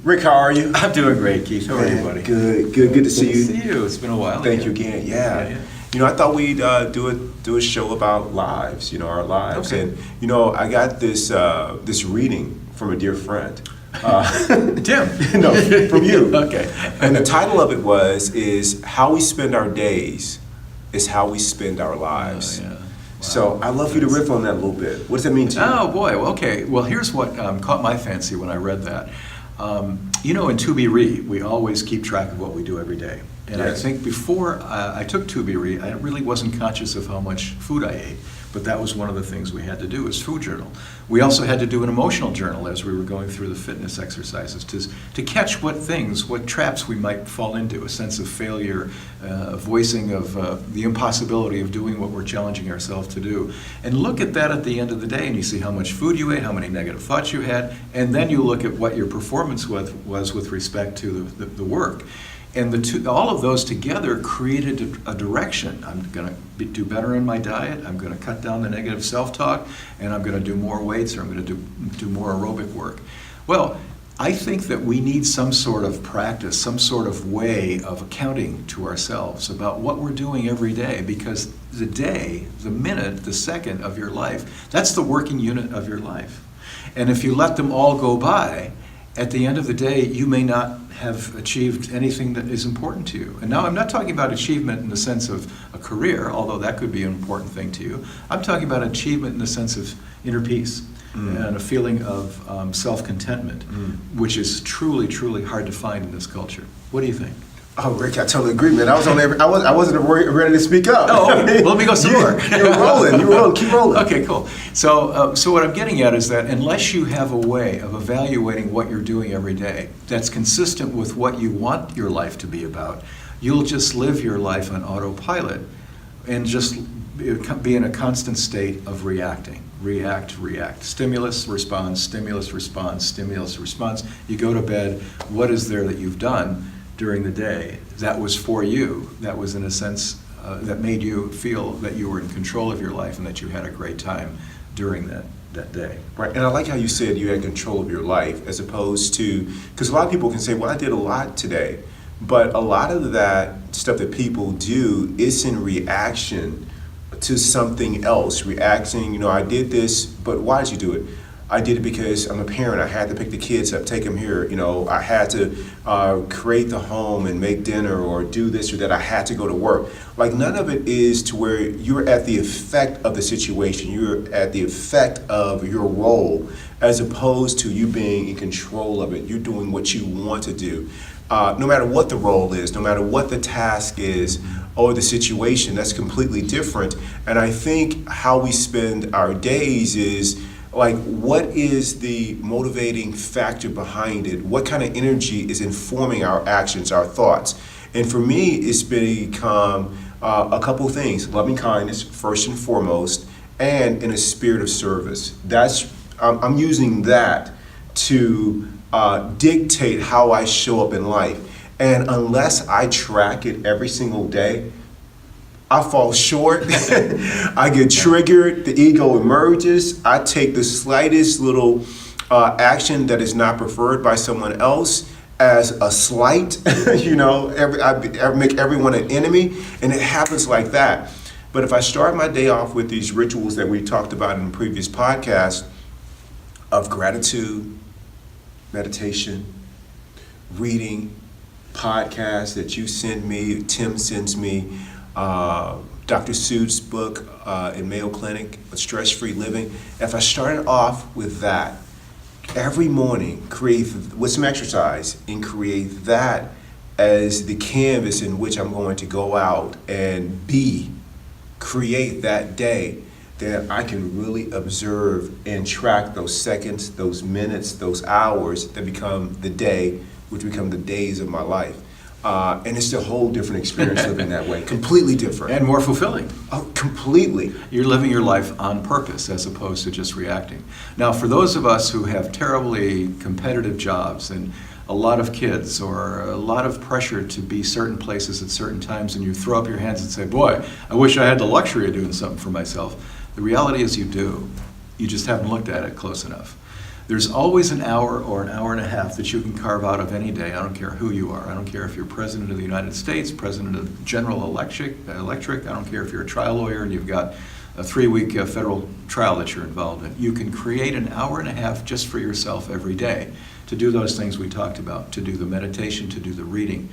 Rick, how are you? I'm doing great, Keith. How are you, buddy? Good to see you. Good to see you. It's been a while. Thank you again. Yeah. You know, I thought we'd do a show about lives. You know, our lives. Okay. And you know, I got this reading from a dear friend. Tim. No, from you. Okay. And the title of it is How We Spend Our Days is How We Spend Our Lives. Oh, yeah. Wow. So I'd love for you to riff on that a little bit. What does that mean to you? Oh boy. Okay. Well, here's what caught my fancy when I read that. You know, in ToBeRe, we always keep track of what we do every day. And Yes. I think before I took ToBeRe, I really wasn't conscious of how much food I ate. But that was one of the things we had to do, is food journal. We also had to do an emotional journal as we were going through the fitness exercises to catch what traps we might fall into, a sense of failure, voicing of the impossibility of doing what we're challenging ourselves to do. And look at that at the end of the day, and you see how much food you ate, how many negative thoughts you had, and then you look at what your performance was with respect to the work. And all of those together created a direction. I'm going to do better in my diet, I'm going to cut down the negative self-talk, and I'm going to do more weights, or I'm going to do more aerobic work. Well, I think that we need some sort of practice, some sort of way of accounting to ourselves about what we're doing every day, because the day, the minute, the second of your life, that's the working unit of your life. And if you let them all go by, at the end of the day, you may not have achieved anything that is important to you. And now I'm not talking about achievement in the sense of a career, although that could be an important thing to you. I'm talking about achievement in the sense of inner peace and a feeling of self-contentment, which is truly, truly hard to find in this culture. What do you think? Oh, Rick, I totally agree, man. I wasn't ready to speak up. Oh, okay. Well, let me go some more. You're rolling. Keep rolling. Okay, cool. So what I'm getting at is that unless you have a way of evaluating what you're doing every day that's consistent with what you want your life to be about, you'll just live your life on autopilot and just be in a constant state of reacting. React. Stimulus, response, stimulus, response, stimulus, response. You go to bed. What is there that you've done during the day that was for you, that was in a sense, that made you feel that you were in control of your life and that you had a great time during that day? Right, and I like how you said you had control of your life, as opposed to, because a lot of people can say, well, I did a lot today, but a lot of that stuff that people do is in reaction to something else. Reacting, you know, I did this, but why did you do it? I did it because I'm a parent. I had to pick the kids up, take them here. You know, I had to create the home and make dinner or do this or that. I had to go to work. Like, none of it is to where you're at the effect of the situation. You're at the effect of your role, as opposed to you being in control of it. You're doing what you want to do. No matter what the role is, no matter what the task is, or the situation, that's completely different. And I think how we spend our days is, like, what is the motivating factor behind it? What kind of energy is informing our actions, our thoughts? And for me, it's become a couple of things. Loving kindness, first and foremost, and in a spirit of service. I'm using that to dictate how I show up in life. And unless I track it every single day, I fall short, I get triggered, the ego emerges, I take the slightest little action that is not preferred by someone else as a slight, you know, I make everyone an enemy, and it happens like that. But if I start my day off with these rituals that we talked about in the previous podcast of gratitude, meditation, reading, podcasts that you send me, Tim sends me, Dr. Seuss's book in Mayo Clinic, Stress-Free Living. If I started off with that, every morning, with some exercise, and create that as the canvas in which I'm going to go out and create that day, then I can really observe and track those seconds, those minutes, those hours that become the day, which become the days of my life. And it's a whole different experience living that way. Completely different. And more fulfilling. Oh, completely. You're living your life on purpose as opposed to just reacting. Now, for those of us who have terribly competitive jobs and a lot of kids or a lot of pressure to be certain places at certain times, and you throw up your hands and say, boy, I wish I had the luxury of doing something for myself. The reality is you do. You just haven't looked at it close enough. There's always an hour or an hour and a half that you can carve out of any day. I don't care who you are. I don't care if you're President of the United States, President of General Electric. I don't care if you're a trial lawyer and you've got a 3-week federal trial that you're involved in. You can create an hour and a half just for yourself every day to do those things we talked about, to do the meditation, to do the reading,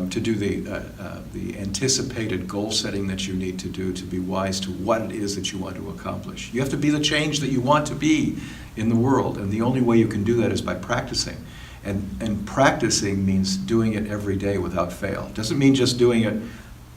to do the anticipated goal setting that you need to do to be wise to what it is that you want to accomplish. You have to be the change that you want to be in the world, and the only way you can do that is by practicing. And practicing means doing it every day without fail. It doesn't mean just doing it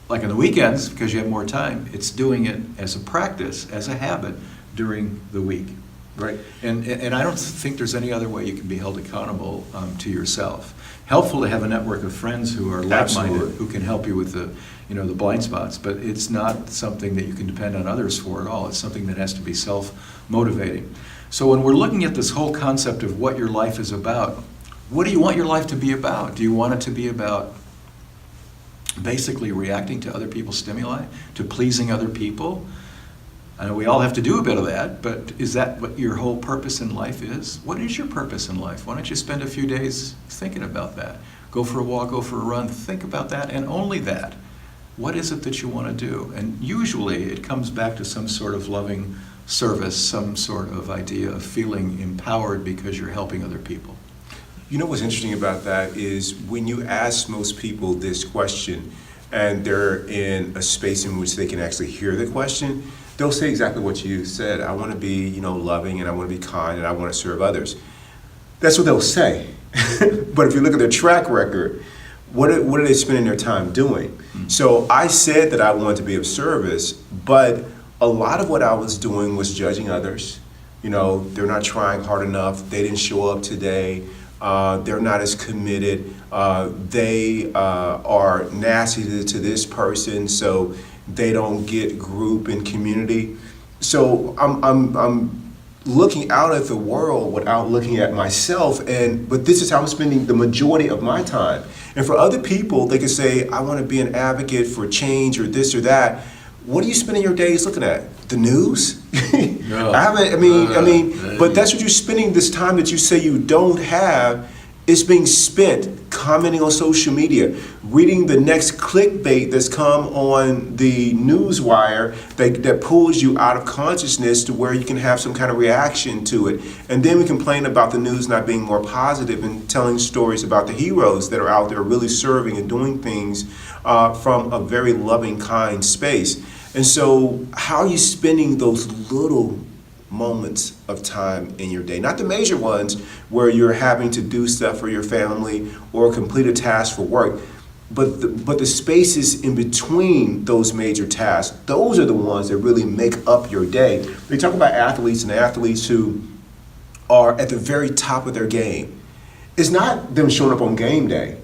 like on the weekends because you have more time. It's doing it as a practice, as a habit during the week. Right. And I don't think there's any other way you can be held accountable to yourself. Helpful to have a network of friends who are like-minded, Absolutely. who can help you with the blind spots, but it's not something that you can depend on others for at all. It's something that has to be self-motivating. So when we're looking at this whole concept of what your life is about, what do you want your life to be about? Do you want it to be about basically reacting to other people's stimuli, to pleasing other people? I know we all have to do a bit of that, but is that what your whole purpose in life is? What is your purpose in life? Why don't you spend a few days thinking about that? Go for a walk, go for a run, think about that, and only that. What is it that you want to do? And usually it comes back to some sort of loving service, some sort of idea of feeling empowered because you're helping other people. You know what's interesting about that is when you ask most people this question and they're in a space in which they can actually hear the question, they'll say exactly what you said. I want to be, loving, and I want to be kind, and I want to serve others. That's what they'll say. But if you look at their track record, what are they spending their time doing? Mm-hmm. So I said that I wanted to be of service, but a lot of what I was doing was judging others. They're not trying hard enough. They didn't show up today. They're not as committed. They are nasty to this person, so they don't get group and community. So I'm looking out at the world without looking at myself, but this is how I'm spending the majority of my time. And for other people, they could say, I want to be an advocate for change or this or that. What are you spending your days looking at? The news? No. But that's what you're spending this time that you say you don't have. It's being spent commenting on social media, reading the next clickbait that's come on the news wire that pulls you out of consciousness to where you can have some kind of reaction to it. And then we complain about the news not being more positive and telling stories about the heroes that are out there really serving and doing things from a very loving, kind space. And so how are you spending those little moments of time in your day? Not the major ones where you're having to do stuff for your family or complete a task for work, but the spaces in between those major tasks, those are the ones that really make up your day. We talk about athletes and athletes who are at the very top of their game. It's not them showing up on game day.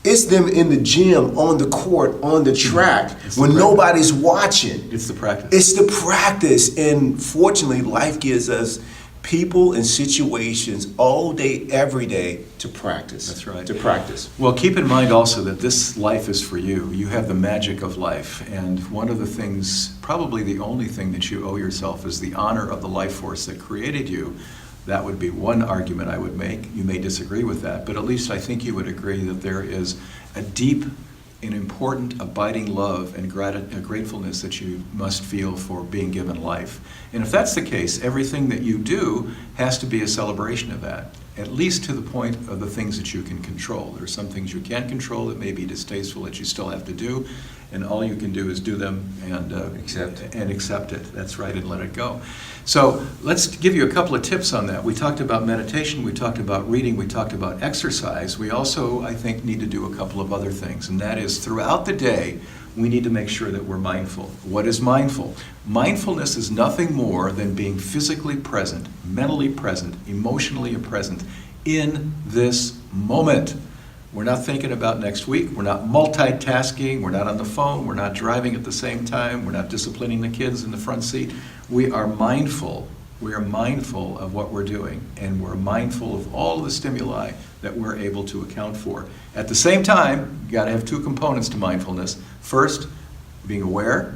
It's them in the gym, on the court, on the track, when nobody's watching. It's the practice. It's the practice. And fortunately, life gives us people and situations all day, every day to practice. That's right. To practice. Well, keep in mind also that this life is for you. You have the magic of life. And one of the things, probably the only thing that you owe yourself is the honor of the life force that created you. That would be one argument I would make. You may disagree with that, but at least I think you would agree that there is a deep and important abiding love and gratefulness that you must feel for being given life. And if that's the case, everything that you do has to be a celebration of that, at least to the point of the things that you can control. There are some things you can't control that may be distasteful that you still have to do, and all you can do is do them and accept it. That's right, and let it go. So let's give you a couple of tips on that. We talked about meditation, we talked about reading, we talked about exercise. We also, I think, need to do a couple of other things, and that is throughout the day, we need to make sure that we're mindful. What is mindful? Mindfulness is nothing more than being physically present, mentally present, emotionally present in this moment. We're not thinking about next week. We're not multitasking. We're not on the phone. We're not driving at the same time. We're not disciplining the kids in the front seat. We are mindful. We are mindful of what we're doing, and we're mindful of all of the stimuli that we're able to account for. At the same time, you got to have two components to mindfulness. First, being aware,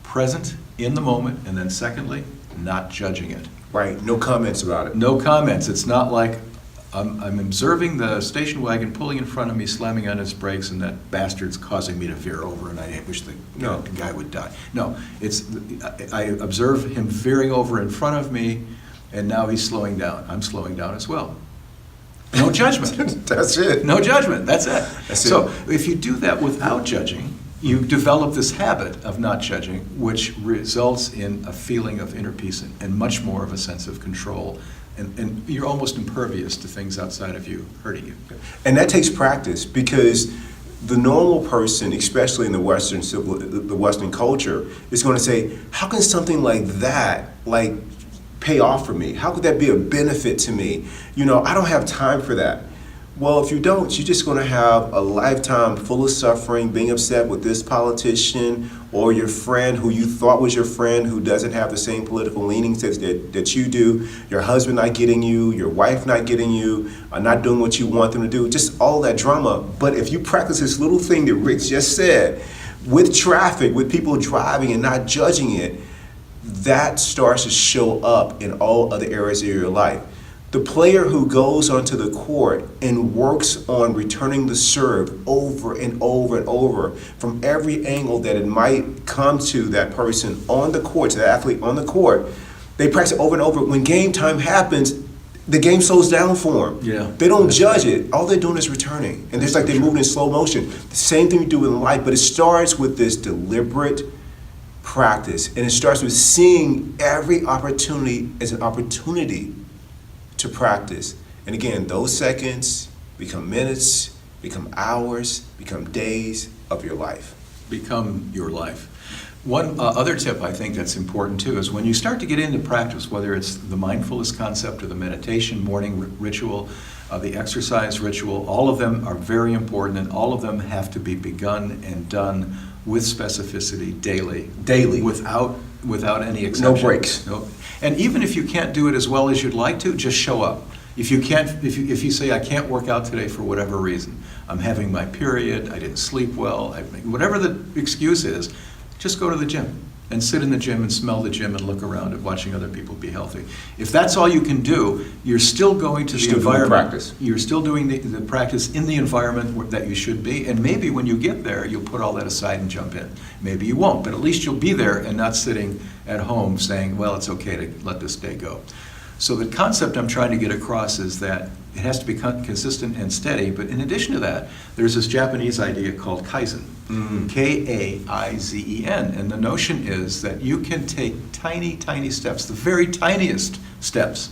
present in the moment, and then secondly, not judging it. Right, no comments about it. No comments. It's not like I'm observing the station wagon pulling in front of me, slamming on its brakes, and that bastard's causing me to veer over, and I wish the guy would die. No, I observe him veering over in front of me, and now he's slowing down. I'm slowing down as well. No judgment. That's it. No judgment. That's it. That's so it. If you do that without judging, you develop this habit of not judging, which results in a feeling of inner peace and much more of a sense of control. And you're almost impervious to things outside of you hurting you. And that takes practice, because the normal person, especially in the Western culture, is going to say, how can something like that, pay off for me? How could that be a benefit to me? I don't have time for that. Well, if you don't, you're just going to have a lifetime full of suffering, being upset with this politician or your friend who you thought was your friend who doesn't have the same political leanings that you do, your husband not getting you, your wife not getting you, not doing what you want them to do, just all that drama. But if you practice this little thing that Rick just said, with traffic, with people driving and not judging it, that starts to show up in all other areas of your life. The player who goes onto the court and works on returning the serve over and over and over from every angle that it might come to that person on the court, to the athlete on the court, they practice over and over. When game time happens, the game slows down for them. Yeah, they don't judge it. All they're doing is returning. And it's like they're moving in slow motion. The same thing you do in life, but it starts with this deliberate practice. And it starts with seeing every opportunity as an opportunity to practice. And again, those seconds become minutes, become hours, become days of your life. Become your life. One other tip I think that's important too is when you start to get into practice, whether it's the mindfulness concept or the meditation morning ritual, the exercise ritual, all of them are very important, and all of them have to be begun and done with specificity daily. Daily. Without any exception. No breaks. No. And even if you can't do it as well as you'd like to, just show up. If you say, I can't work out today for whatever reason, I'm having my period, I didn't sleep well, whatever the excuse is, just go to the gym and sit in the gym and smell the gym and look around at watching other people be healthy. If that's all you can do, you're still going to the environment. Practice. You're still doing the practice in the environment that you should be, and maybe when you get there, you'll put all that aside and jump in. Maybe you won't, but at least you'll be there and not sitting at home saying, well, it's okay to let this day go. So the concept I'm trying to get across is that it has to be consistent and steady, but in addition to that, there's this Japanese idea called Kaizen, K-A-I-Z-E-N, and the notion is that you can take tiny, tiny steps, the very tiniest steps,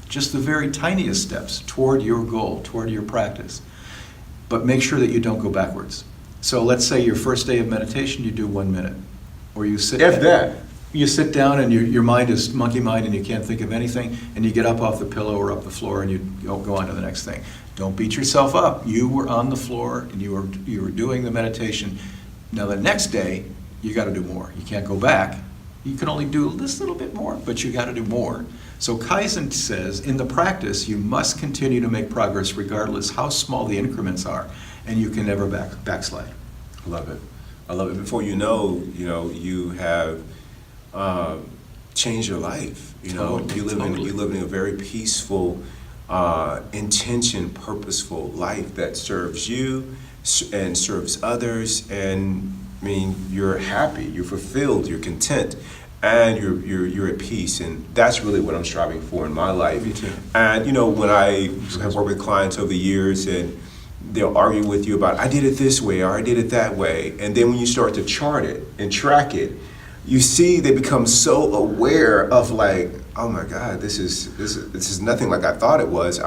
just the very tiniest steps toward your goal, toward your practice, but make sure that you don't go backwards. So let's say your first day of meditation, you do 1 minute, or you sit You sit down and your mind is monkey mind and you can't think of anything, and you get up off the pillow or up the floor and you go on to the next thing. Don't beat yourself up. You were on the floor and you were doing the meditation. Now the next day, you got to do more. You can't go back. You can only do this little bit more, but you got to do more. So Kaizen says, in the practice, you must continue to make progress regardless how small the increments are, and you can never backslide. I love it. I love it. Before you know, you have change your life. Totally. You live in a very peaceful, intention, purposeful life that serves you and serves others. And you're happy, you're fulfilled, you're content, and you're at peace. And that's really what I'm striving for in my life. Me too. And when I have worked with clients over the years, and they'll argue with you about, I did it this way or I did it that way, and then when you start to chart it and track it, you see they become so aware of oh my God, this is nothing like I thought it was.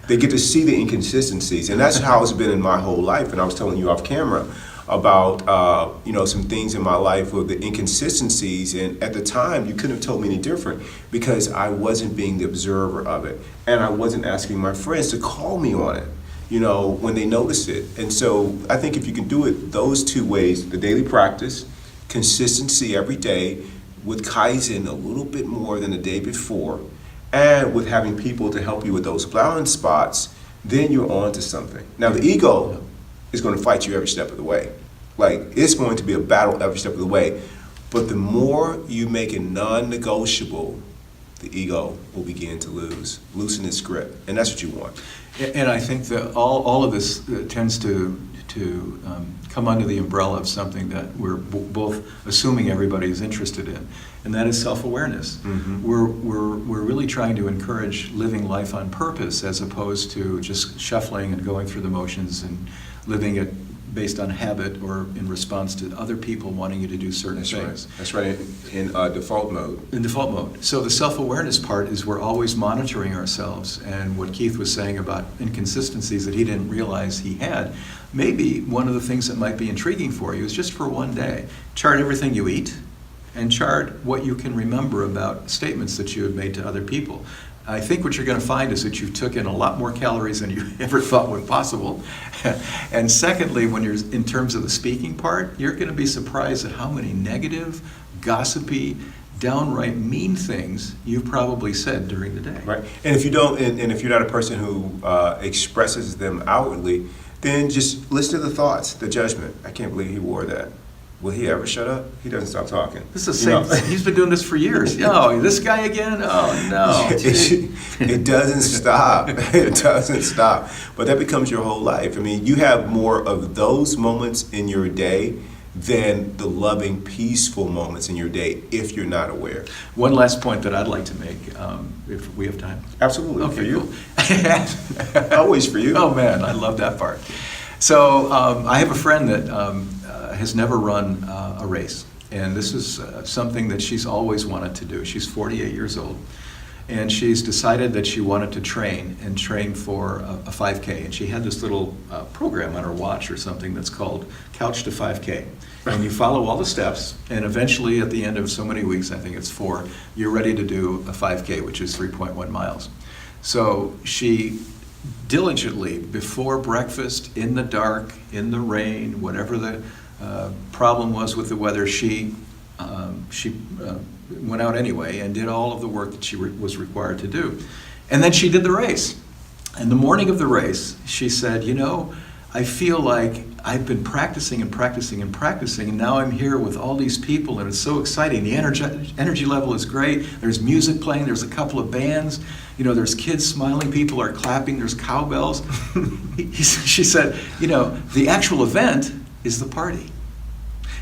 They get to see the inconsistencies, and that's how it's been in my whole life. And I was telling you off camera about some things in my life with the inconsistencies, and at the time you couldn't have told me any different because I wasn't being the observer of it, and I wasn't asking my friends to call me on it. when they notice it. And so I think if you can do it those two ways, the daily practice, consistency every day, with Kaizen a little bit more than the day before, and with having people to help you with those blind spots, then you're on to something. Now the ego is going to fight you every step of the way. Like, it's going to be a battle every step of the way. But the more you make it non-negotiable, the ego will begin to loosen its grip, and that's what you want. And I think that all of this tends to come under the umbrella of something that we're both assuming everybody is interested in, and that is self-awareness. Mm-hmm. We're really trying to encourage living life on purpose as opposed to just shuffling and going through the motions and living it based on habit or in response to other people wanting you to do certain things. That's right, in default mode. In default mode. So the self-awareness part is we're always monitoring ourselves, and what Keith was saying about inconsistencies that he didn't realize he had, maybe one of the things that might be intriguing for you is just for one day, chart everything you eat and chart what you can remember about statements that you have made to other people. I think what you're going to find is that you took in a lot more calories than you ever thought was possible. And secondly, when you're in terms of the speaking part, you're going to be surprised at how many negative, gossipy, downright mean things you've probably said during the day. Right. And if you don't, and if you're not a person who expresses them outwardly, then just listen to the thoughts, the judgment. I can't believe he wore that. Will he ever shut up? He doesn't stop talking. This is the same. He's been doing this for years. Oh, this guy again? Oh, no. It doesn't stop. It doesn't stop. But that becomes your whole life. I mean, you have more of those moments in your day than the loving, peaceful moments in your day if you're not aware. One last point that I'd like to make, if we have time. Absolutely. Okay, for you. Cool. Always for you. Oh, man, I love that part. So I have a friend that has never run a race, and this is something that she's always wanted to do. She's 48 years old, and she's decided that she wanted to train for a 5K, and she had this little program on her watch or something that's called Couch to 5K, and you follow all the steps, and eventually at the end of so many weeks, I think it's 4, you're ready to do a 5K, which is 3.1 miles. So she diligently, before breakfast, in the dark, in the rain, whatever the problem was with the weather, she went out anyway and did all of the work that she was required to do. And then she did the race. And the morning of the race, she said, I feel like I've been practicing and practicing and practicing, and now I'm here with all these people, and it's so exciting. The energy level is great. There's music playing. There's a couple of bands. There's kids smiling. People are clapping. There's cowbells. She said, the actual event is the party.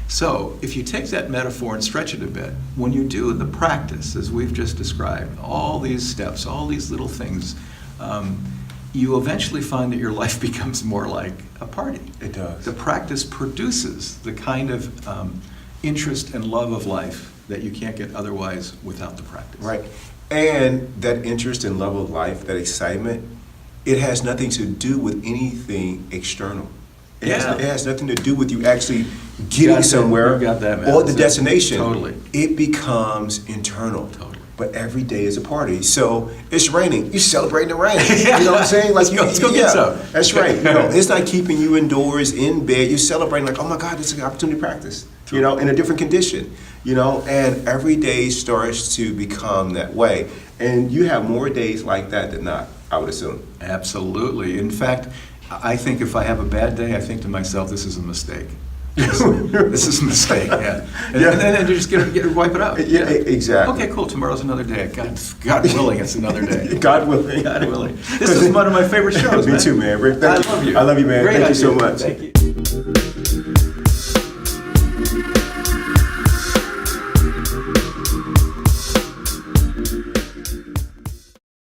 So if you take that metaphor and stretch it a bit, when you do the practice, as we've just described, all these steps, all these little things, you eventually find that your life becomes more like a party. It does. The practice produces the kind of interest and love of life that you can't get otherwise without the practice. Right. And that interest and love of life, that excitement, it has nothing to do with anything external. It has nothing to do with you actually getting somewhere You got that, man. or the destination. Totally. It becomes internal. Totally. But every day is a party. So it's raining. You celebrate the rain. You know what I'm saying? Like Let's go get some. That's right. It's not keeping you indoors, in bed. You're celebrating like, oh my God, this is an opportunity to practice. In a different condition. And every day starts to become that way. And you have more days like that than not, I would assume. Absolutely. In fact, I think if I have a bad day, I think to myself, this is a mistake. This is a mistake, yeah. And then you just wipe it out. Yeah, exactly. Okay, cool, tomorrow's another day. God willing, it's another day. God willing. God willing. This is one of my favorite shows, Me man. too, man. Rick, I love you. I love you, man. Great Thank you idea. so much. Thank you.